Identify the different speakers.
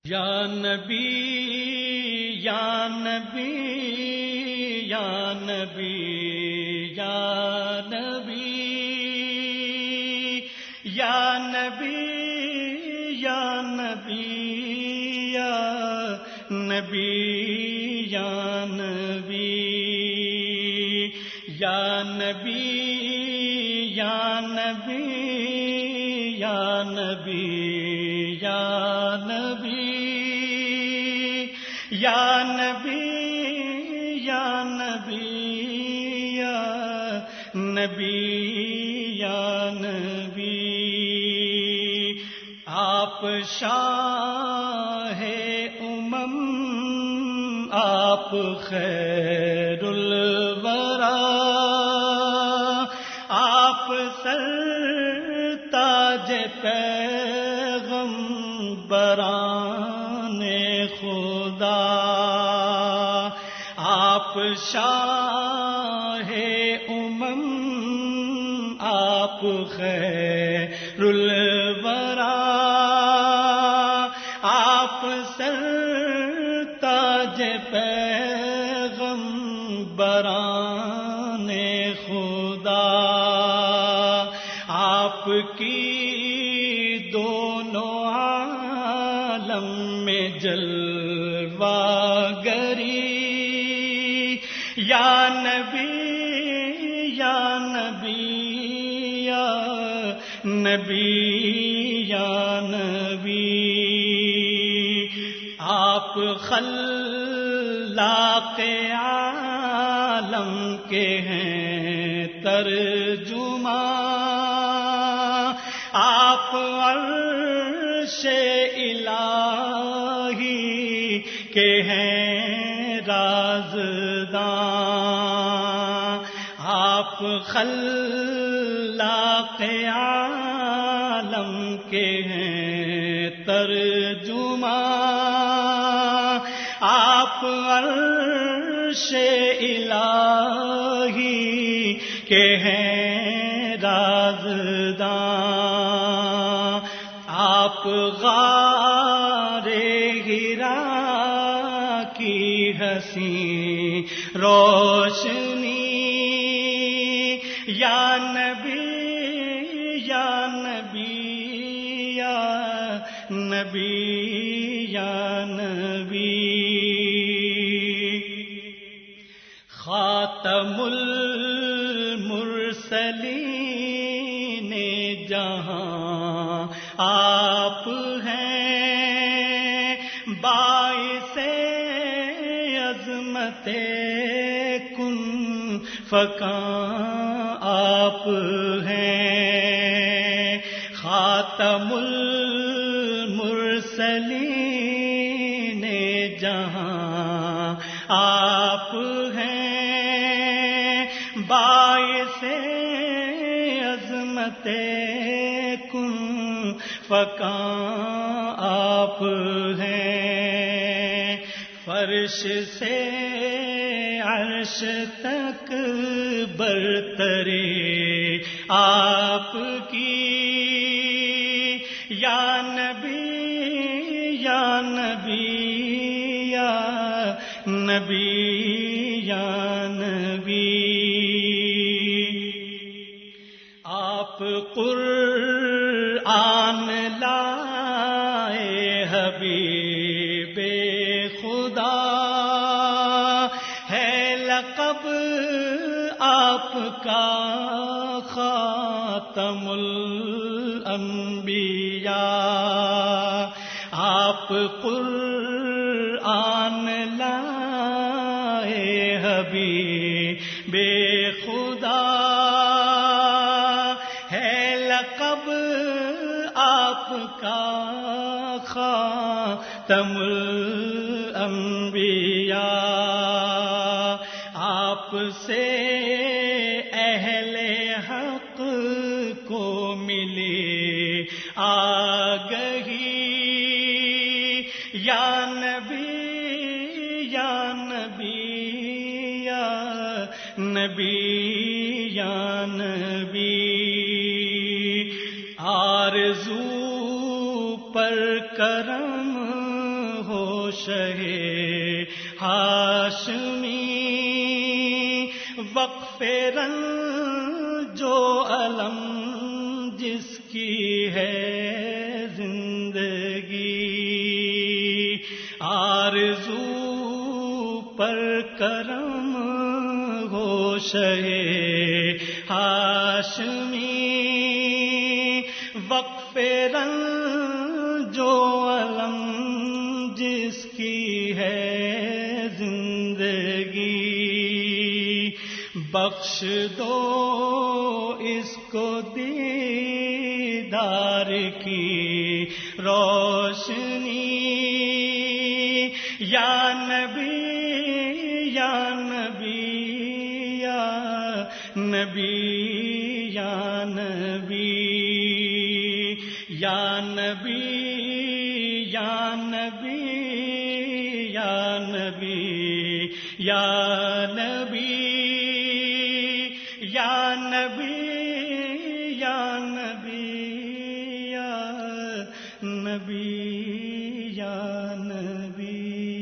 Speaker 1: یا نبی یا نبی یا نبی یا نبی یا نبی یا نبی یا نبی یا نبی یا نبی یا نبی یا نبی یا نبی یا نبی یا نبی یا نبی یا نبی آپ شاہ امم آپ خیر الورا آپ سر تاج پیغمبران خدا آپ شاہ امم آپ خیر الورا آپ سر تاج پیغمبران خدا آپ کی دونوں عالم میں جلوہ گری یا نبی یا نبی یا نبی یا نبی آپ خلاق عالم کے ہیں ترجمہ آپ عرش الہی کے ہیں رازداں آپ خلاق عالم کے ہیں ترجمہ آپ عرش الہی کے ہیں رازداں آپ غار حرا کی حسین روشنی یا نبی یا نبی یا نبی یا نبی خاتم المرسلین جہاں آپ ہیں باعث عظمت کن فکاں آپ ہیں خاتم المرسلین جہاں آپ ہیں باعث عظمت کن فکاں آپ ہیں فرش سے عرش تک برتری آپ کی یا نبی یا نبی یا نبی یا نبی آپ قرآن لائے حبیب خدا ہے لقب آپ کا خاتم الانبیاء آپ قرآن لائے حبیب خدا ہے لقب آپ کا خاتم الانبیاء آپ سے اہل حق کو ملی آگہی یا نبی یا نبی یا نبی یا نبی آرزو پر کرم شہ ہاشمی وقف رنج جو علم جس کی ہے زندگی آرزو پر کرم ہو شہ ہاشمی وقف رنج جو علم جس کی ہے زندگی بخش دو اس کو دیدار کی روشنی یا نبی یا نبی یا نبی یا نبی یا نبی یا نبی یا نبی یا نبی یا نبی یا نبی یا نبی یا نبی